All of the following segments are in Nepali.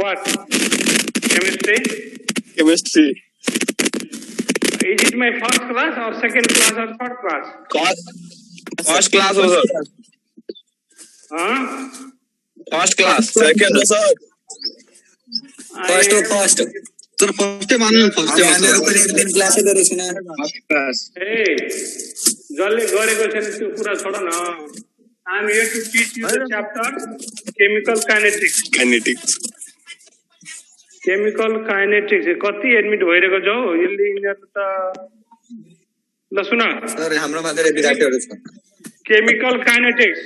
What? Chemistry? Chemistry. Is it my first class or second class or third class? First class हो sir. Huh? First class. Second sir. First. Sir first time आने first time. मेरे ऊपर एक दिन क्लास है दरेश ना. First class. Hey, जल्दी गरेको छैन त्यो कुरा छोड न. I am here to teach you the chapter chemical kinetics. Chemical kinetics. कति एडमिट भइरहेको छ हौ यसले यिनीहरु त ल सुन सर हाम्रो मात्र विद्यार्थीहरु छ. Chemical kinetics.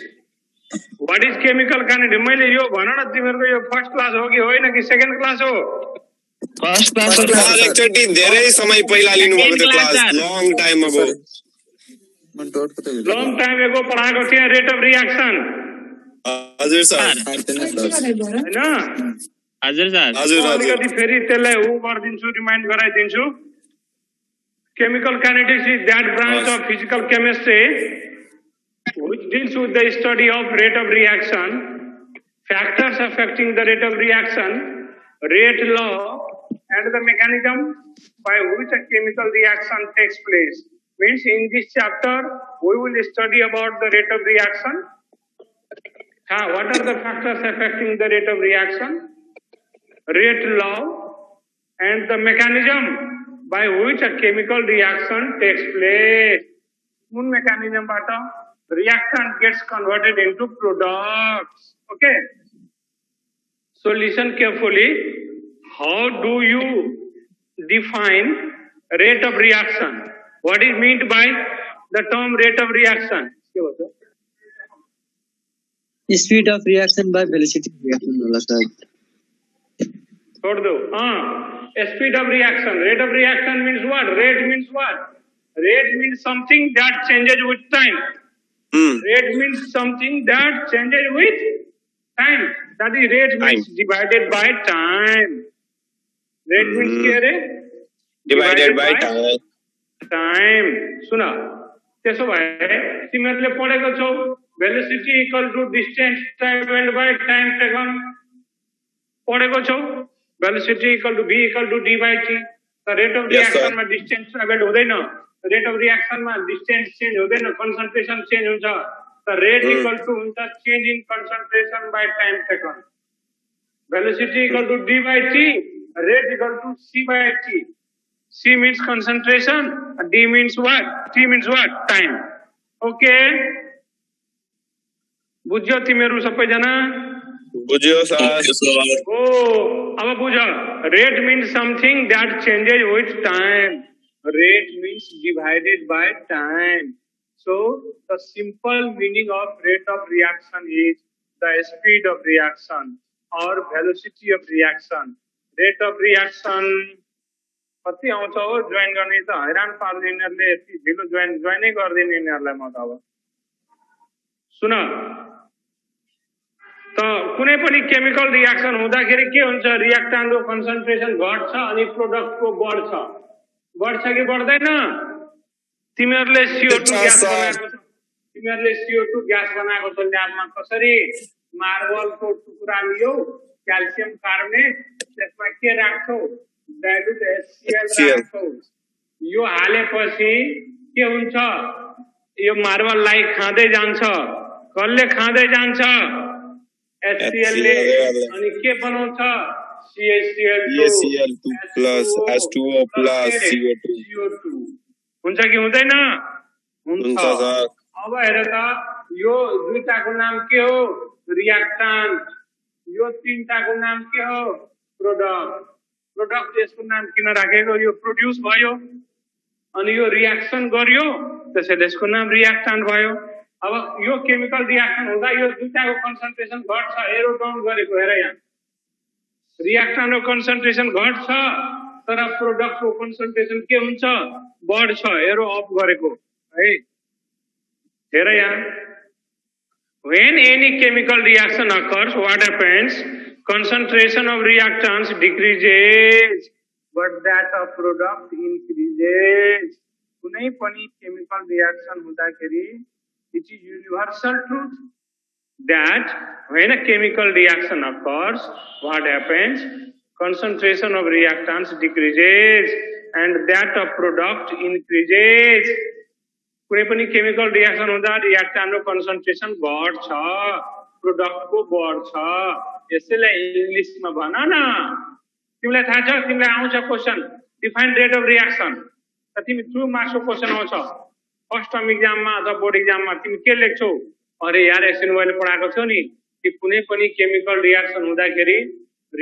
What is chemical kinetics? मैले यो भन न तिमीहरुको यो फर्स्ट क्लास हो कि होइन कि सेकेन्ड क्लास हो? फर्स्ट क्लास एकचोटी धेरै समय पहिला लिनु भएको थियो class long time ago. Long time ago पढाएको थिए रेट अफ रिएक्सन. हजुर सर. हैन? हजुर सर. हजुर अलिकति फेरि त्यसलाई उ गर्दिन्छु रिमाइन्ड गराइदिन्छु. Chemical kinetics is that branch of physical chemistry which deals with the study of rate of reaction, factors affecting the rate of reaction, rate law, and the mechanism by which a chemical reaction takes place. Means in this chapter we will study about the rate of reaction. What are the factors affecting the rate of reaction, rate law, and the mechanism by which a chemical reaction takes place. Un mechanism bata reactant gets converted into products. Okay. So listen carefully. How do you define rate of reaction? What is meant by the term rate of reaction? Speed of reaction by velocity of reaction. छोड़ दो. Speed of reaction. Rate of reaction means what? Rate means what? Rate means something that changes with time. Rate means something that changes with time. That is rate means divided by time. Rate means क्या रे? Divided by time. Time. सुना. त्यसो भए तिमीहरुले पढेको छौ velocity equal to distance traveled by time taken. पढेको छौ velocity equal to v equal to d by t. The rate of reaction मा distance traveled हुँदैन. Rate of reaction मा distance change हुँदैन, concentration change हुन्छ. The rate equal to हुन्छ change in concentration by time taken. Velocity equal to d by t, rate equal to c by t. C means concentration, d means what? T means what? Time. Okay. बुझ्यो तिमीहरु सबैजना? बुझ्यो सर. Oh, अब बुझ. Rate means something that changes with time. Rate means divided by time. So the simple meaning of rate of reaction is the speed of reaction or velocity of reaction. Rate of reaction. कति आउँछ हो जोइन गर्ने त हैरान पार्दिनेहरुले यति ढिलो जोइनै गर्दिन यिनीहरुलाई म त अब. सुन. त कुनै पनि केमिकल रिएक्सन हुँदाखेरि के हुन्छ रिएक्टेन्टको कन्सन्ट्रेसन घट्छ अनि प्रोडक्टको बढ्छ. बढ्छ कि बढ्दैन? तिमीहरुले CO2 ग्यास बनाएको छ. तिमीहरुले CO2 ग्यास बनाएको छ ल्याबमा कसरी मार्बलको टुक्रा लियौ क्याल्सियम कार्बोनेट त्यसमा के राख्छौ डाइल्युट HCl राख्छौ. यो हालेपछि के हुन्छ यो मार्बललाई खाँदै जान्छ. कसले खाँदै जान्छ? HCl ले अनि के बनाउँछ CaCl2 plus H2O plus CO2 हुन्छ कि हुँदैन? हुन्छ सर. अब हेर त यो दुईटाको नाम के हो? रिएक्टेन्ट. यो तीनटाको नाम के हो? प्रोडक्ट. प्रोडक्ट यसको नाम किन राखेको? यो प्रोड्युस भयो अनि यो रिएक्सन गर्यो त्यसैले यसको नाम रिएक्टेन्ट भयो. अब यो केमिकल रिएक्सन हुँदा यो दुईटाको कन्सन्ट्रेसन घट्छ. एरो डाउन गरेको हेर यहाँ. रिएक्टेन्टको कन्सन्ट्रेसन घट्छ तर प्रोडक्टको कन्सन्ट्रेसन के हुन्छ? बढ्छ. एरो अफ गरेको है. हेर यहाँ. When any chemical reaction occurs, what happens? Concentration of reactants decreases, but that of product increases. कुनै पनि chemical reaction हुँदाखेरि it is universal truth that when a chemical reaction occurs, what happens? Concentration of reactants decreases and that of product increases. कुनै पनि chemical reaction हुँदा reactant को concentration बढ्छ, product को बढ्छ. यसैलाई इंग्लिश मा भन न. तिमीलाई थाहा छ, तिमीलाई आउँछ question define rate of reaction. त तिमी 2 मार्क्स को क्वेशन आउँछ फर्स्ट टर्म एग्जाम मा अथवा बोर्ड एग्जाम मा. तिमी के लेख्छौ? अरे यार एकछिन मैले पढाएको छु नि कि कुनै पनि केमिकल रिएक्सन हुँदाखेरि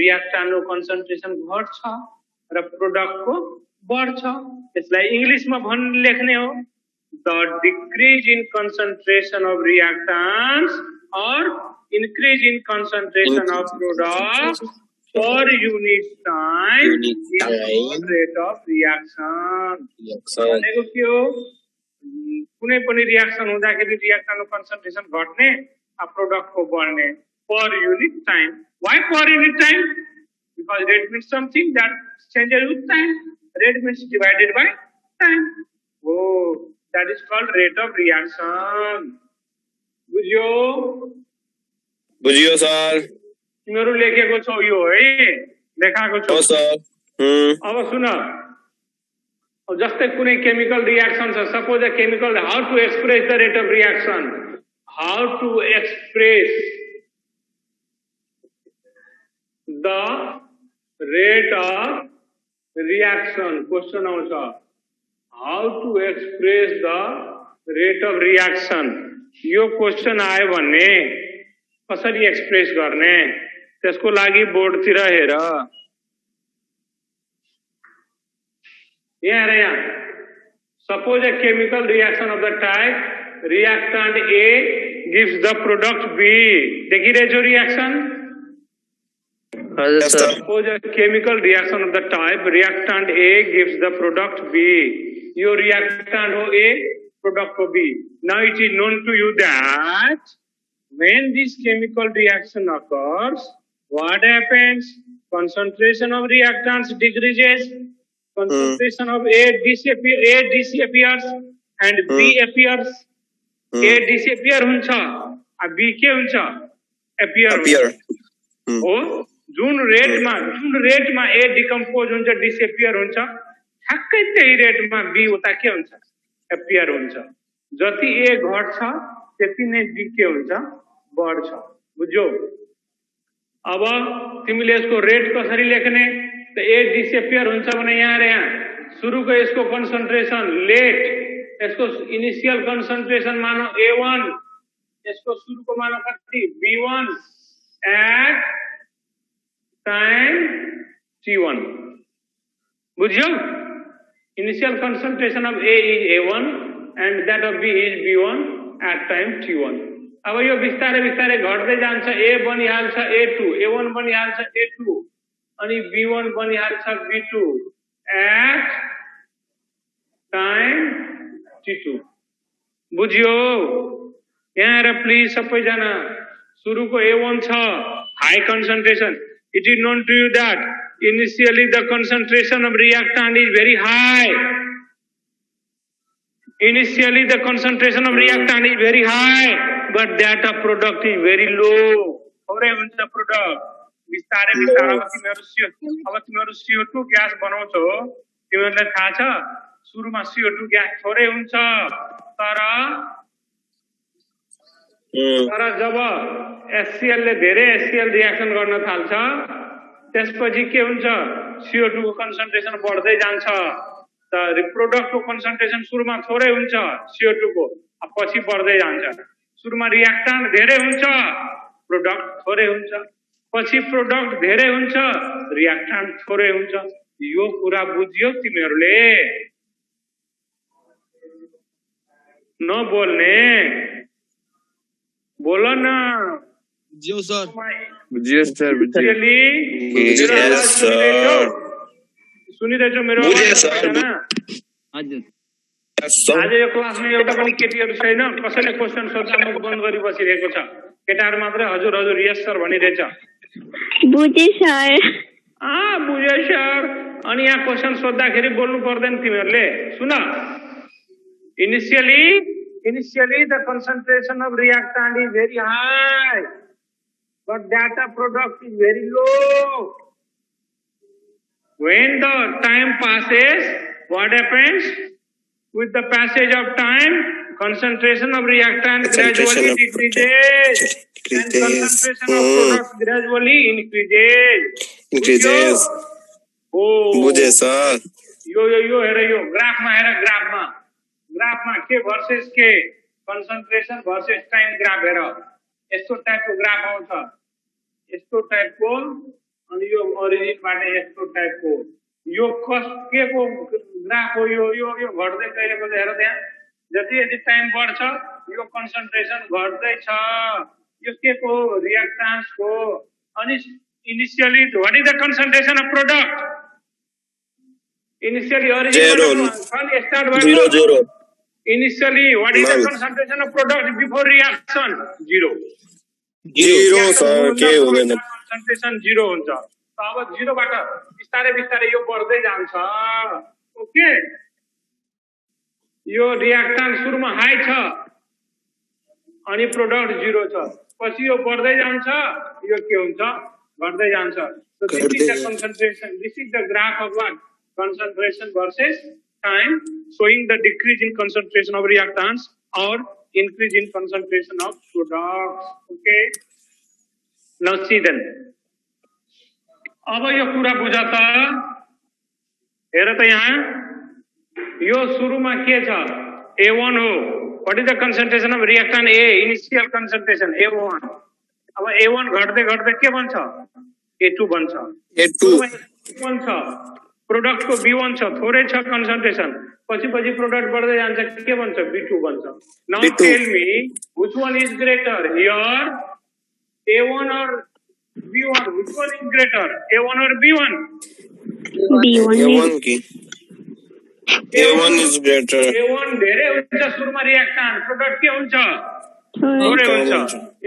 रिएक्टेन्ट को कन्सन्ट्रेसन घट्छ र प्रोडक्ट को बढ्छ. यसलाई इंग्लिश मा भन्न लेख्ने हो. The decrease in concentration of reactants or increase in concentration of product per unit time is rate of reaction. भनेको के हो? कुनै पनि रिएक्सन हुँदाखेरि रिएक्टेन्ट को कन्सन्ट्रेसन घट्ने, प्रोडक्ट को बढ्ने per unit time. Why per unit time? Because rate means something that changes with time. Rate means divided by time. Oh, that is called rate of reaction. बुझियो सर. तिमीहरू लेखेको छौ यो है, देखाएको छौ सर. अब सुन, जस्तै कुनै केमिकल रिएक्सन छ. Suppose a chemical, how to express the rate of reaction, how to express the rate of reaction. Question आउँछ, how to express the rate of reaction. यो क्वेशन आयो भने कसरी एक्सप्रेस गर्ने, त्यसको लागि बोर्डतिर हेर. यहाँ हेर, यहाँ suppose a chemical reaction of the type reactant A gives the product B. देखिरहेछौ रिएक्सन? हजुर sir. Suppose a chemical reaction of the type reactant A gives the product B. Your reactant हो A, product हो B. Now it is known to you that when this chemical reaction occurs, what happens? Concentration of reactants decreases, concentration of A disappears and B appears. A disappear हुन्छ, B के हुन्छ? Appear. हो. जुन रेट में ए डिकम्पोज हुन्छ, डिसएपियर हुन्छ, ठ्याक्कै त्यही रेट में बी उता के हुन्छ? एपियर हुन्छ. जति ए घट्छ त्यति नै बी के हुन्छ? बढ्छ. बुझ्यौ? अब तिमीले यसको रेट कसरी लेख्ने? त ए डिसएपियर हुन्छ भने यहाँ र यहाँ सुरुको यसको कन्सन्ट्रेसन लेट, यसको इनिशियल कन्सन्ट्रेसन मानौ A1, यसको सुरुको मानौ कति? B1 at time T1. बुझ्यौ? Initial concentration of A is A1 and that of B is B1 at time T1. अब यो बिस्तारै बिस्तारै घट्दै जान्छ. A बनिहाल्छ A2, A1 बनिहाल्छ A2 अनि B1 बनिहाल्छ B2 at time T2. बुझ्यौ? यहाँ हेर प्लिज सबैजना. सुरुको A1 छ, high concentration. It is known to you that initially the concentration of reactant is very high. Initially the concentration of reactant is very high, but that of product is very low. थोरै हुन्छ प्रोडक्ट. बिस्तारै बिस्तारै अब तिमीहरू CO2 ग्यास बनाउँछौ. तिमीहरूलाई थाहा छ सुरुमा CO2 ग्यास थोरै हुन्छ, तर जब HCl ले धेरै HCl रिएक्सन गर्न थाल्छ त्यसपछि के हुन्छ? CO2 को कन्सन्ट्रेसन बढ्दै जान्छ. त प्रोडक्ट को कन्सन्ट्रेसन सुरुमा थोरै हुन्छ CO2 को, पछि बढ्दै जान्छ. सुरुमा रिएक्टेन्ट धेरै हुन्छ, प्रोडक्ट थोरै हुन्छ, पछि प्रोडक्ट धेरै हुन्छ, रिएक्टेन्ट थोरै हुन्छ. यो कुरा बुझ्यौ तिमीहरूले? नबोल्ने, बोलो ना. जियो सर. बुझियो सर. सुनिरहेछौ मेरो? हजुर. आज यो क्लासमा एउटा पनि केटीहरू छैन. कसैले क्वेशन सोध्दा मुख बन्द गरी बसिरहेको छ. केटाहरू मात्रै हजुर हजुर यस सर भनिरहेछ. बुझे सर. बुझे सर. अनि यहाँ क्वेशन सोद्धाखेरि बोल्नु पर्दैन तिमीहरूले. सुन, initially initially the concentration of reactant is very high, but data product is very low. When the time passes, what happens? With the passage of time, concentration of reactant Concentration gradually of decreases, and concentration of product gradually increases. Oh, बुझे सर यो हेर ग्राफमा के भर्सेस के concentration versus time ग्राफ हेर यस्तो टाइपको ग्राफ आउँछ यस्तो टाइपको अनि यो ओरिजिनबाट यस्तो टाइपको यो के को ग्राफ हो यो घट्दै गएको हेर त्यहाँ जति यदि टाइम बढ्छ यो कन्सन्ट्रेसन घट्दै छ यो के को रिएक्टेन्स को अनि initially what is the concentration of product initially origin start भयो 0 initially what is the concentration of product before reaction 0 sir के हुँदैन concentration 0 हुन्छ अब 0 बाट बिस्तारै यो बढ्दै जान्छ ओके यो रिएक्टेन्ट सुरुमा हाई छ अनि प्रोडक्ट 0 छ पछि यो बढ्दै जान्छ यो के हुन्छ घट्दै जान्छ so this is the concentration this is the graph of what concentration versus time showing the decrease in concentration of reactants or increase in concentration of products okay now see then अब यो कुरा बुझ त हेर त यहाँ यो सुरुमा के छ A1 हो what is the concentration of reactant A initial concentration A1 अब A1 घट्दै के बन्छ A2 बन्छ A2 बन्छ प्रोडक्ट को B1 छ थोरै छ कंसंट्रेशन पछि प्रोडक्ट बढ्दै जान्छ के बन्छ B2 बन्छ now tell me which one is greater here A1 और B1 which one is greater A1 or B1 A1 Ki A1 is greater A1 धेरै हुन्छ सुरुमा रिएक्टेन्ट प्रोडक्ट के हुन्छ थोरै हुन्छ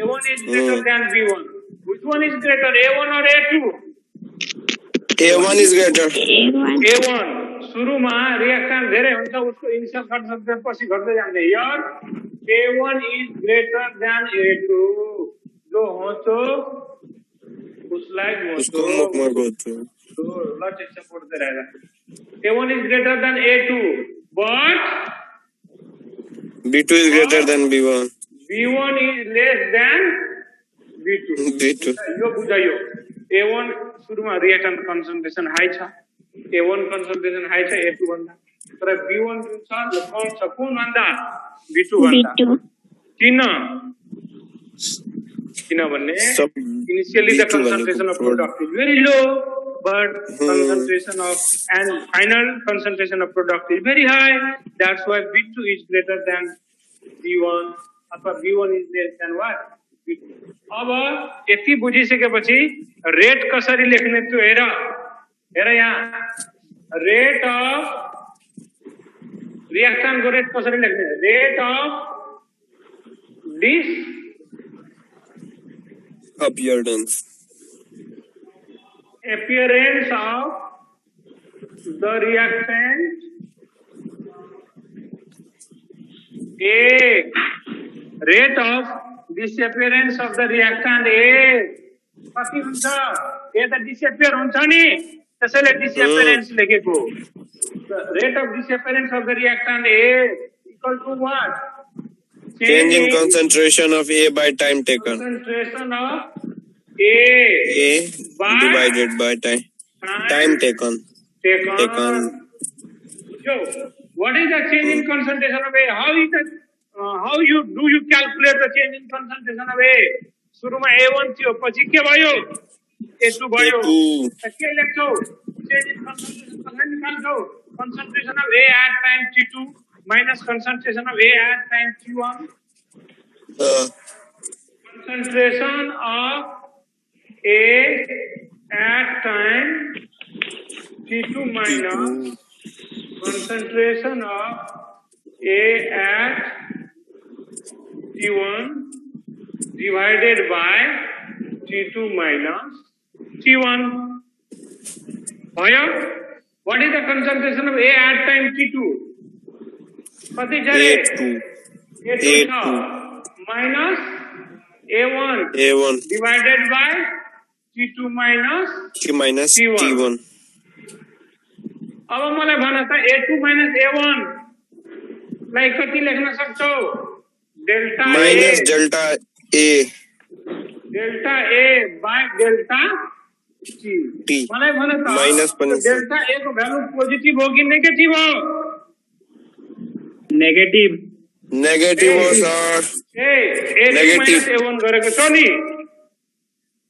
A1 is greater than B1 which one is greater A1 or A2 A1 is greater A1 सुरुमा रिएक्टेन्ट धेरै हुन्छ उसको इनिशियल कन्सन्ट्रेसन पछि घट्दै जान्छ here A1 is greater than A2 जो हो तो उसको मुख गोतो तो लॉजिक सपोर्ट दे रहेगा A1 is greater than A2 but B2 is greater than B1 B1 is less than B2 यो बुझायो A1 सुरुमा रिएक्टेन्ट कन्सन्ट्रेसन हाई छ A1 कन्सन्ट्रेसन हाई छ A2 भन्दा तर B1 जुन छ यो कम छ कुन भन्दा B2 भन्दा किनभने initially the concentration of product is very low but concentration of and final concentration of product is very high that's why B2 is greater than B1 अथवा B1 is less than what B2 अब यति बुझिसकेपछि रेट कसरी लेख्ने त्यो हेर यहाँ रेट अफ रिएक्टेन्ट को रेट कसरी लेख्ने rate of this appearance of the reactant A rate of disappearance of the reactant A कति हुन्छ A त disappear हुन्छ नि त्यसैले disappearance लेखेको rate of disappearance of the reactant A equal to what change in concentration of A by time taken concentration of A divided by time taken so what is the change in concentration of A how is that how you calculate the change in concentration of A सुरुमा A1 थियो पछि के भयो A2 भयो के लेख्छौ change in concentration कसरी निकाल्छौ concentration of A at time T2 minus concentration of A at time T1 concentration of A at time T2 minus concentration of A at T1 divided by T2 minus T1 what is the concentration of A at time T2 कति छ रे A2 छ minus A1 A1 divided by T2 minus T minus T1. T1 अब मलाई भन त A2 minus A1 लाई कति लेख्न सक्छौ delta minus A delta A delta A by delta T मलाई भन त minus पनि छ। डेल्टा A को भ्यालु पोजिटिभ हो कि नेगेटिभ हो नेगेटिभ negative हो sir A2 Negative. minus A1 गरेको छ नि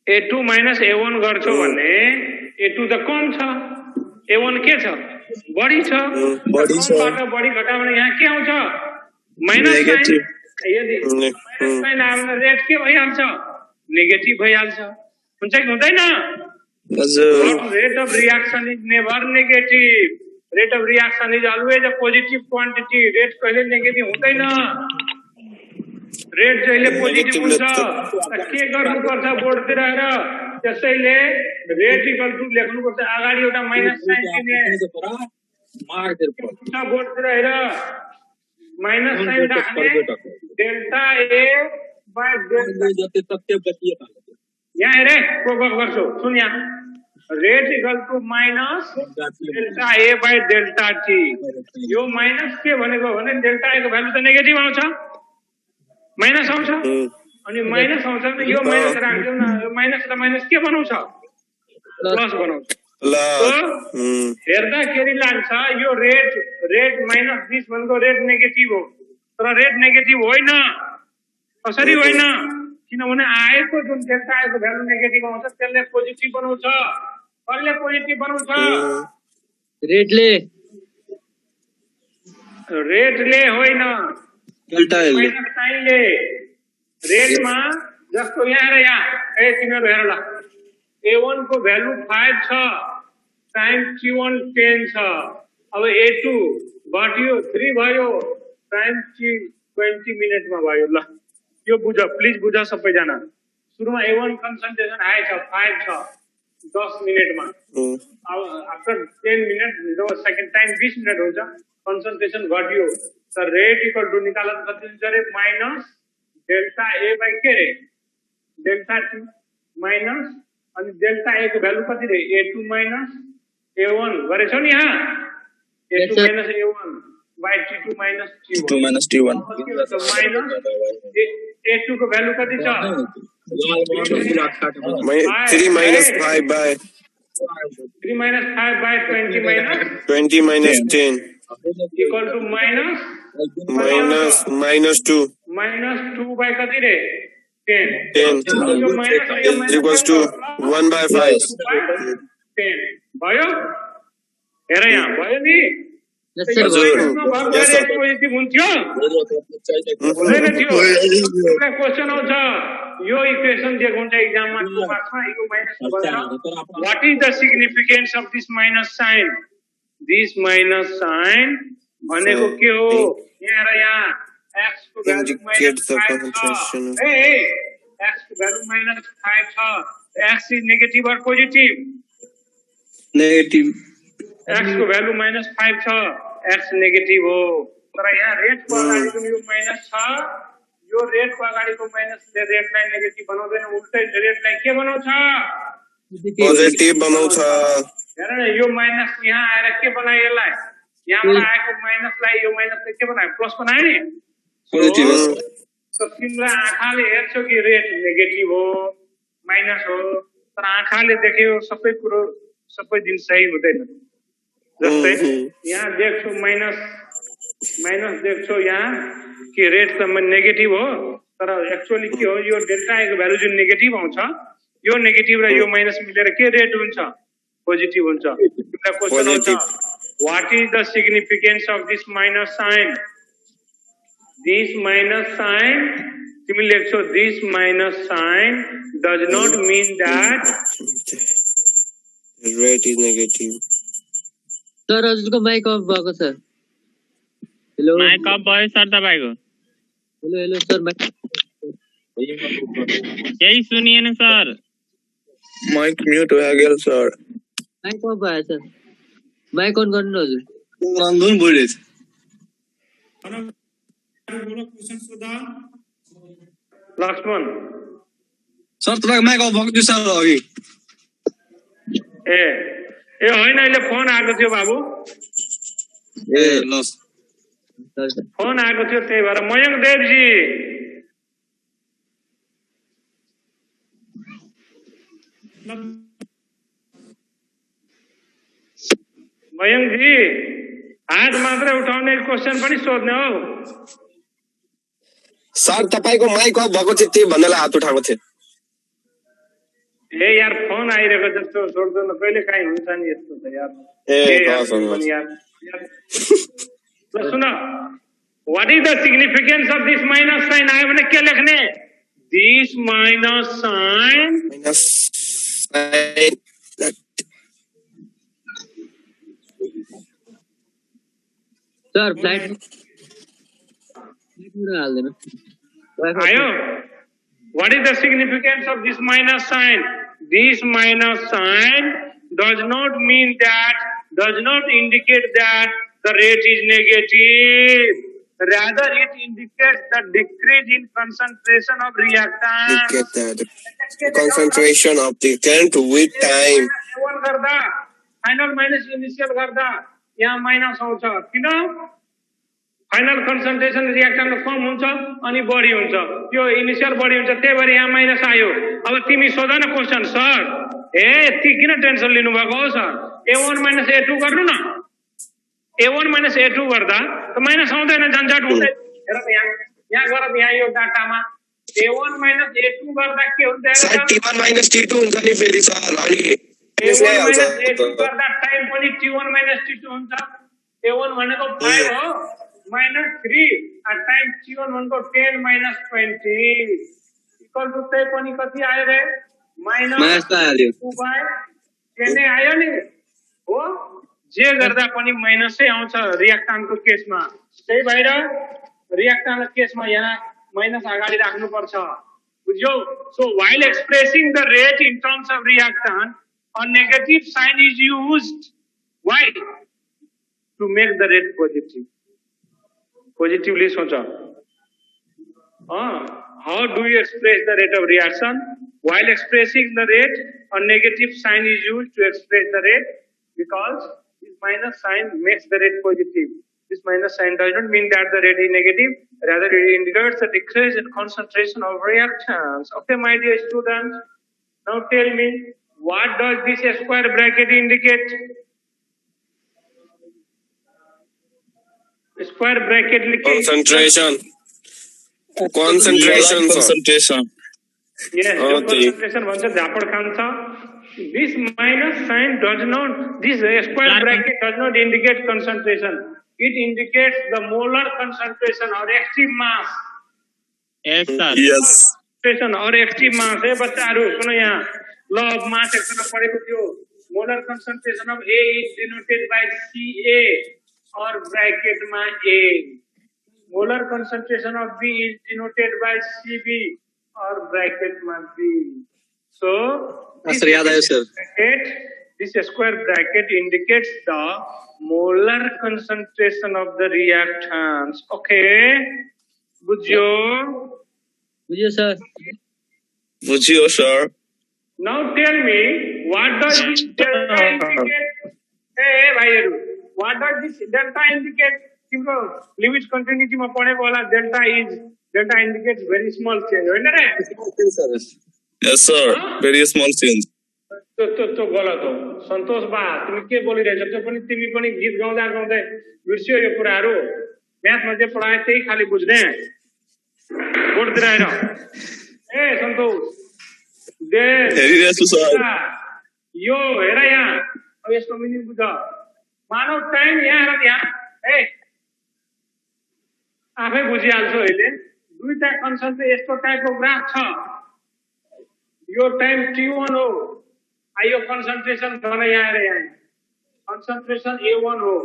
A2 minus A1 गर्छौ भने A2 त कम छ A1 के छ बढी छ बढी छ। कमबाट बढी घटायो भने यहाँ के आउँछ माइनस Negative. यदि Ne- माइनस साइन आयो भने रेट के भइहाल्छ नेगेटिभ भइहाल्छ हुन्छ कि हुँदैन हजुर rate of reaction is never negative. Rate of reaction is always a positive quantity. Rate कहिले negative हुँदैन. Rate जहिले positive हुन्छ त के गर्नुपर्छ बोर्डतिर आएर त्यसैले rate equal to लेख्नुपर्छ अगाडि एउटा माइनस साइन दिने बोर्डतिर आएर माइनस साइन राख्ने डेल्टा ए बाइ डेल्टा यहाँ हेरे प्रोभोक गर्छु सुन यहाँ rate equal to minus delta A by delta T यो माइनस के भनेको भने डेल्टा ए को भ्यालु त नेगेटिभ आउँछ माइनस आउँछ अनि माइनस आउँछ भने यो माइनस राख्दियौ न यो माइनस के बनाउँछ प्लस बनाउँछ ल हेर्दाखेरि लाग्छ यो रेट माइनस 20 भनेको रेट नेगेटिभ हो तर रेट नेगेटिभ होइन कसरी होइन किनभने आएको जुन डेल्टा आएको भ्यालु नेगेटिभ आउँछ त्यसले पोजिटिभ बनाउँछ कसले पोजिटिभ बनाउँछ रेटले होइन माइनस साइनले रेटमा जस्तो यहाँ र यहाँ ए तिमीहरु हेर ल A1 को भ्यालु 5 छ टाइम T1 10 छ अब A2 घट्यो 3 भयो टाइम T 20 मिनेटमा भयो ल यो बुझ प्लिज बुझ सबैजना सुरुमा A1 कन्सन्ट्रेसन हाई छ 5 छ 10 मिनेटमा अब आफ्टर 10 मिनेट जब सेकेन्ड टाइम 20 मिनेट हुन्छ कन्सन्ट्रेसन घट्यो त रेट इक्वल टु निकाल्न कति हुन्छ रे माइनस डेल्टा ए बाइ के रे डेल्टा टी माइनस अनि डेल्टा ए को भ्यालु कति रे A2 माइनस A1 गरेछौ नि यहाँ A2 minus A1 by T2 minus T1 minus T1 minus A2 को भ्यालु कति छ 3 minus 5 by 3 minus 5 by 20 minus 20 minus 10 equal to minus 2 minus 2 by कति रे 10 10 यो minus equals to 1 by 5 10 भयो हेर यहाँ भयो नि पोजिटिभ हुन्थ्यो हुँदैन थियो एउटा क्वेसन आउँछ यो इक्वेसन दिएको हुन्छ एक्जाममा 2 मार्क्समा यो माइनस भन्छ what is the significance of this minus sign this minus sign भनेको के हो यहाँ र यहाँ x को भ्यालु माइनस 5 छ ए x को भ्यालु माइनस 5 छ x is negative or positive negative x को भ्यालु माइनस 5 छ x नेगेटिभ हो तर यहाँ रेट को अगाडिको यो माइनस छ यो रेट को अगाडिको माइनसले रेटलाई नेगेटिभ बनाउँदैन उल्टै रेटलाई के बनाउँछ पोजिटिभ बनाउँछ हेर न यो माइनस यहाँ आएर के बनायो यसलाई यहाँबाट आएको माइनसलाई यो माइनसले के बनायो प्लस बनायो नि पोजिटिभ त तिमीलाई आँखाले हेर्छौ कि रेट नेगेटिभ हो माइनस हो तर आँखाले देख्यो सबै कुरो सबै दिन सही हुँदैन जस्तै यहाँ देख्छौ माइनस देख्छौ यहाँ कि रेट त नेगेटिभ हो तर एक्चुअली के हो यो डेल्टा ए को भ्यालु जुन नेगेटिभ आउँछ यो नेगेटिभ र यो माइनस मिलेर के रेट हुन्छ पोजिटिभ हुन्छ एउटा क्वेशन आउँछ what is the significance of this minus sign तिमी लेख्छौ this minus sign does not mean that rate is negative sir हजुरको माइक अफ भएको छ हेलो माइक अफ भयो सर तपाईको हेलो सर माइक केही सुनिएन सर माइक म्युट हो गयो सर माइक अफ भयो सर माइक अन गर्नु न हजुर रन्धुन बोलेछ बोलो क्वेश्चन सोधा लक्ष्मण सर तपाईँको माइक अफ भएको थियो सर अघि ए ए होइन अहिले फोन आएको थियो बाबु ए ल फोन आएको थियो त्यही भएर मयंक देवजी मयंक जी हात मात्रै उठाउने क्वेशन पनि सोध्ने हो सर तपाईको माइक अफ भएको थियो त्यही भन्नलाई हात उठाएको थिएँ ए यार फोन आइरहेको जस्तो सोध्दैन कहिले काहीँ हुन्छ नि यस्तो त यार ए यार ल सुन what is the significance of this minus sign आयो भने के लेख्ने दिस माइनस साइन सर फ्लाइट हाल्दैन आयो what is the significance of this minus sign this minus sign does not indicate that the rate is negative rather it indicates the decrease in concentration of reactant concentration of the current with time one गर्दा final minus initial गर्दा यहाँ माइनस आउँछ किन फाइनल कन्सन्ट्रेसन रिएक्टन्टको कम हुन्छ अनि बढी हुन्छ त्यो इनिशियल बढी हुन्छ त्यही भएर यहाँ माइनस आयो अब तिमी सोध न क्वेशन सर ए यति किन टेन्सन लिनु भएको हो सर A1 - A2 गर्नु न A1 - A2 गर्दा त माइनस आउँदैन झन्झट हुँदैन हेर त यहाँ गएर यहाँ यो डाटामा A1 - A2 गर्दा के हुन्छ T1 - T2 हुन्छ नि फेरि सर अनि A1 - A2 गर्दा टाइम पनि T1 - T2 हुन्छ A1 भनेको 5 हो -3 at time T1 भनेको 10 - 20 इक्वल टु त्यही पनि कति आयो रे -2/10 आयो नि हो जे गर्दा पनि माइनसै आउँछ रिएक्टेन्टको केसमा त्यही भएर रिएक्टेन्टको केसमा यहाँ माइनस अगाडि राख्नु पर्छ बुझ्यौ so while expressing the rate in terms of reactant a negative sign is used why to make the rate positive positively socha how do you express the rate of reaction while expressing the rate a negative sign is used to express the rate because this minus sign makes the rate positive this minus sign does not mean that the rate is negative rather it indicates the decrease in concentration of reactants okay my dear students now tell me what does this square bracket indicate square bracket concentration yes concentration भन्छ झापड खान्छ this minus sign does not this square bracket does not indicate concentration it indicates the molar concentration or active mass yes sir yes concentration or active mass है बच्चाहरु सुनो यहाँ law of mass एकजना पढेको थियो molar concentration of A is denoted by Ca or bracket ma A molar concentration of B is denoted by Cb or bracket ma B so this square bracket indicates the molar concentration of the reactants okay bujyo sir now tell me what does this delta indicate hey bhaiharu what does this delta indicate तिम्रो लिमिट कन्टिन्युटी मा पढेको होला delta indicates very small change होइन रे yes sir very small change तो गलत हो सन्तोष बा तिमी के बोलिरहेछौ त्यो पनि तिमी पनि गीत गाउँदा गाउँदै बिर्सियो यो कुराहरु म्याथ मा जे पढाए त्यही खाली बुझ्ने बोर्डतिर आएर ए सन्तोष दे हेरिरहेछु सर यो हेर यहाँ अब यसको मिनिङ बुझ मानव टाइम यहाँ र यहाँ ए आफै बुझिहाल्छौ अहिले दुईटा कन्सेप्ट यस्तो टाइपको ग्राफ छ यो टाइम T1 हो आयो कन्सन्ट्रेसन भने यहाँ हेर यहाँ कन्सन्ट्रेसन A1 हो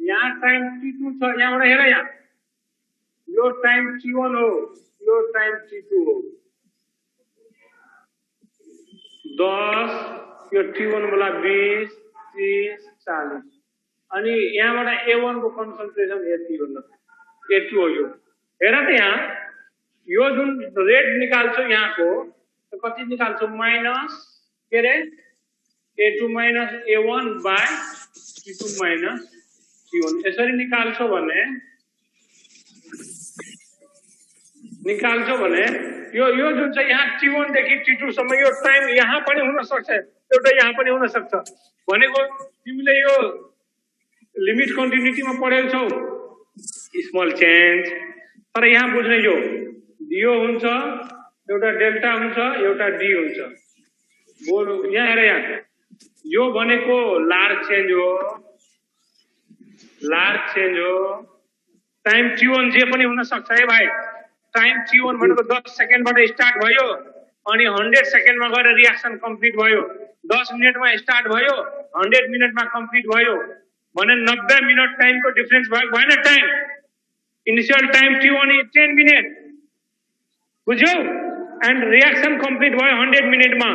यहाँ टाइम T2 छ यहाँबाट हेर यहाँ यो टाइम T1 हो यो टाइम T2 हो 10 यो T1 वाला 20 30 40 अनि यहाँबाट A1 को कन्सन्ट्रेसन यति हो A2 हो यो हेर त यहाँ यो जुन रेट निकाल्छौ यहाँको त कति निकाल्छौ माइनस के रे a2 minus a1 by t2 minus t1 यसरी निकाल्छौ भने यो जुन चाहिँ यहाँ t1 देखि t2 सम्म यो टाइम यहाँ पनि हुन सक्छ एउटा यहाँ पनि हुन सक्छ भनेको तिमीले यो लिमिट कन्टिन्युटीमा पढेको छौ स्मल चेन्ज तर यहाँ बुझ्ने यो हुन्छ एउटा डेल्टा हुन्छ एउटा डी हुन्छ बोल यहाँ हेर यहाँ यो भनेको लार्ज चेन्ज हो टाइम t1 जे पनि हुन सक्छ है भाइ टाइम t1 भनेको 10 सेकेन्डबाट स्टार्ट भयो अनि 100 सेकेन्डमा गएर रिएक्सन कम्प्लिट भयो 10 मिनेटमा स्टार्ट भयो 100 मिनेटमा कम्प्लिट भयो भने 90 मिनट टाइमको डिफरेन्स भएको भएन time initial time t1 is 10 minute बुझ्यौ एन्ड रिएक्सन कम्प्लिट भयो 100 मिनेटमा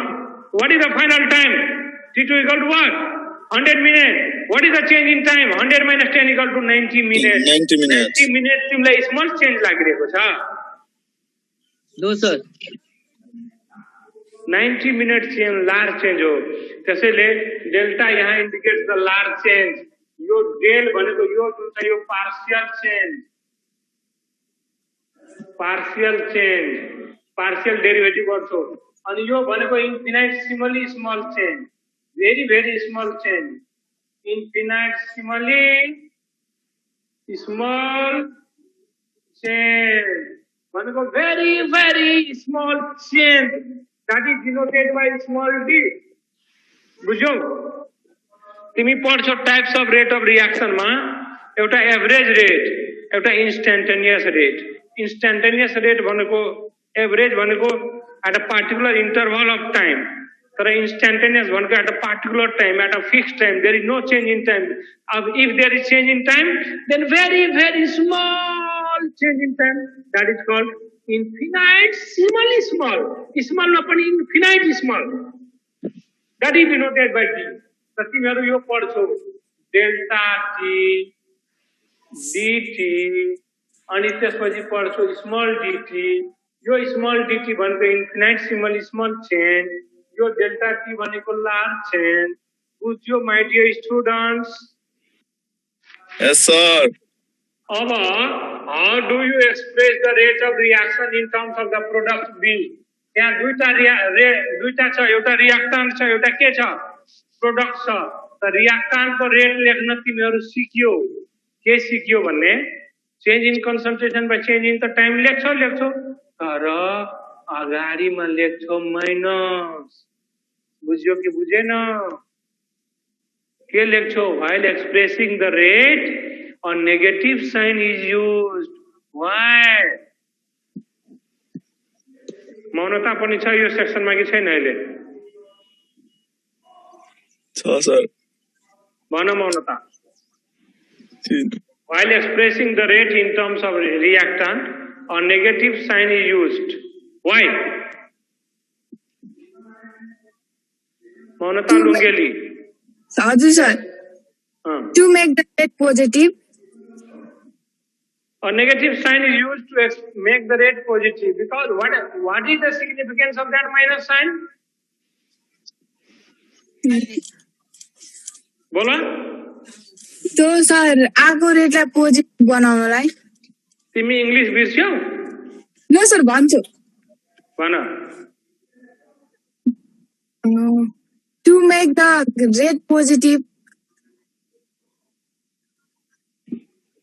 what is the final time t2 equal to what 100 minutes what is the change in time 100 minus 10 equal to 90 minutes 90 minutes 90 minutes तिमीलाई स्मल चेन्ज लागिरहेको छ no sir 90 minute change large change हो त्यसैले डेल्टा यहाँ इन्डिकेट्स द लार्ज चेन्ज यो डेल भनेको यो जुन छ यो पार्शियल डेरिभेटिभ गर्छौ अनि यो भनेको infinitesimally small change very very small change infinitesimally small change भनेको very very small change that is denoted by small d बुझ्यौ तिमी पढ्छौ types of rate of reaction मा एउटा एभरेज रेट एउटा इन्स्टेन्टेनियस रेट भनेको एभरेज भनेको at a particular interval of time तर instantaneous भनेको at a particular time at a fixed time there is no change in time if there is change in time then very very small change in time that is called infinitesimally small मा पनि infinite small that is denoted by t त तिमीहरु यो पढ्छौ डेल्टा t dt अनि त्यसपछि पढ्छौ स्मल dt यो स्मल dt भनेको infinitesimally small change यो डेल्टा t भनेको लार्ज चेन्ज बुझ्यो my dear students yes sir अब how do you express the rate of reaction in terms of the product B यहाँ दुईटा छ एउटा रिएक्टेन्ट छ एउटा के छ प्रोडक्ट छ त रिएक्टेन्टको रेट लेख्न तिमीहरु सिक्यो के सिक्यो भन्ने change in concentration by change in the time लेख्छौ तर अगाडीमा लेख्छौ माइनस बुझ्यो कि बुझेन के लेख्छौ while expressing the rate a negative sign is used why मौनता पनि छ यो सेक्सनमा कि छैन अहिले छ सर भन मौनता while expressing the rate in terms of reactant a negative sign is used why मौनता लुंगेली हजुर sir to make the rate positive a negative sign is used to make the rate positive because what is the significance of that minus sign बोला तो सर आको रेटलाई पोजिटिभ बनाउनलाई तिमी इंग्लिश बिर्स्यौ नो सर भन्छु भन to make the rate positive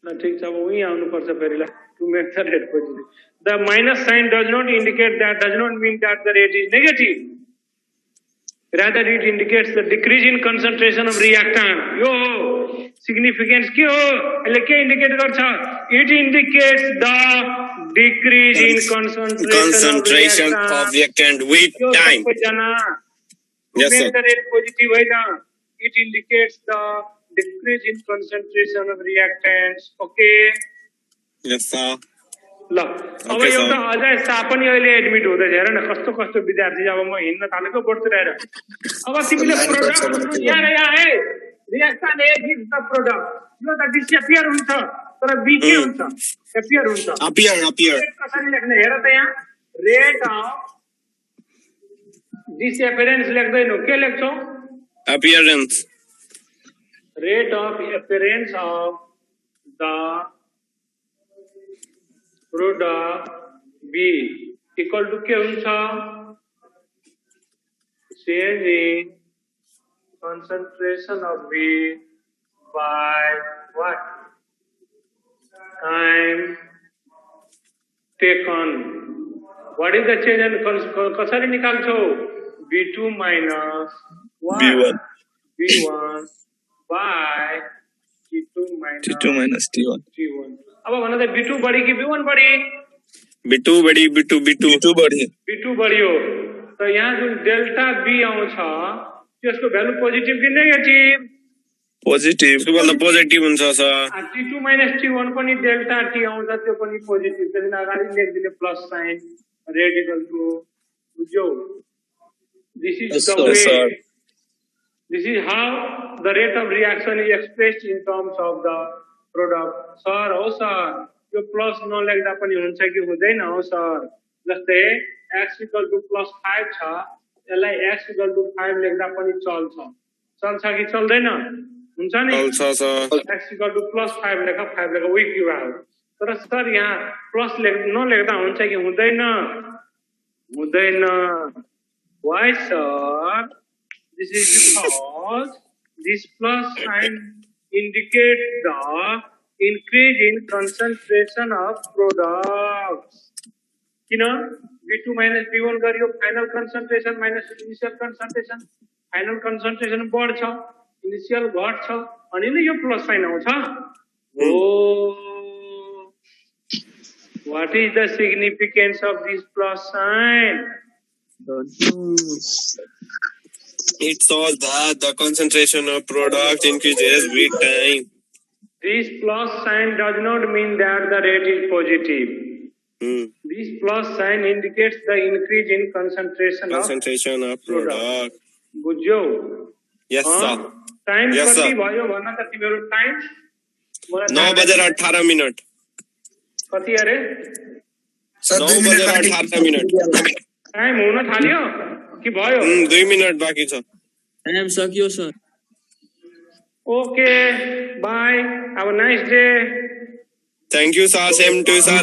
न ठीक छ अब उही आउनु पर्छ फेरिला to make the rate positive the minus sign does not mean that the rate is negative rather it indicates the decrease in concentration of reactant यो significance के हो यसले के इन्डिकेट गर्छ it indicates the decrease in concentration of reactant with time yes sir the rate positive होइन it indicates the decrease in concentration of reactants okay yes sir ल अब एउटा अजय शाह पनि अहिले एडमिट हुँदै हेर न कस्तो कस्तो विद्यार्थी अब म हिँड्न थालेको बोर्डतिर अब तिमीले प्रोडक्ट यहाँ है reaction A gives the product यो त डिसअपियर हुन्छ तर बी के हुन्छ एपियर हुन्छ appear रेट कसरी लेख्ने हेर त यहाँ रेट अफ डिसएपियरेन्स लेख्दैनौ के लेख्छौ appearance rate of appearance of the product B equal to के हुन्छ change in concentration of B by what time taken what is the change in कसरी निकाल्छौ B2 minus B1 B1 by T2 minus T2 minus T1 T1 अब भन त B2 बढी कि B1 बढी B2 बढी B2 बढी B2 बढियो त यहाँ जुन डेल्टा B आउँछ त्यसको भ्यालु पोजिटिभ कि नेगेटिभ positive सबभन्दा पोजिटिभ हुन्छ सर T2 minus T1 पनि डेल्टा T आउँछ त्यो पनि पोजिटिभ त्यसैले अगाडि लेखिदिने plus sign rate equal to बुझ्यौ this is Yes, the sir. Way Sir. This is how the rate of reaction is expressed in terms of the product. Sir, हो सर यो प्लस नलेख्दा पनि हुन्छ कि हुँदैन हो सर जस्तै x equal to plus 5 छ यसलाई x equal to 5 लेख्दा पनि चल्छ कि चल्दैन हुन्छ नि चल्छ sir x equal to plus 5 लेख 5 लेख we give out तर सर यहाँ प्लस नलेख्दा हुन्छ कि हुँदैन why sir this is because this plus sign indicates the increase in concentration of products. You know, B2 minus B1 गरियो final concentration minus initial concentration. Final concentration बढ्छ, initial घट्छ, अनि नै यो plus sign आउँछ. Oh, what is the significance of this plus sign? it shows that the concentration of product increases with time This plus sign does not mean that the rate is positive. hmm. This plus sign indicates the increase in concentration concentration of product बुझ्यौ yes sir टाइम Yes, कति sir. भयो भन्न त तिम्रो टाइम 9:18 कति अरे 9:18 टाइम हुन थाल्यो कि भयो 2 मिनट बाँकी छ टाइम सकियो sir okay bye have a nice day thank you sir same to you sir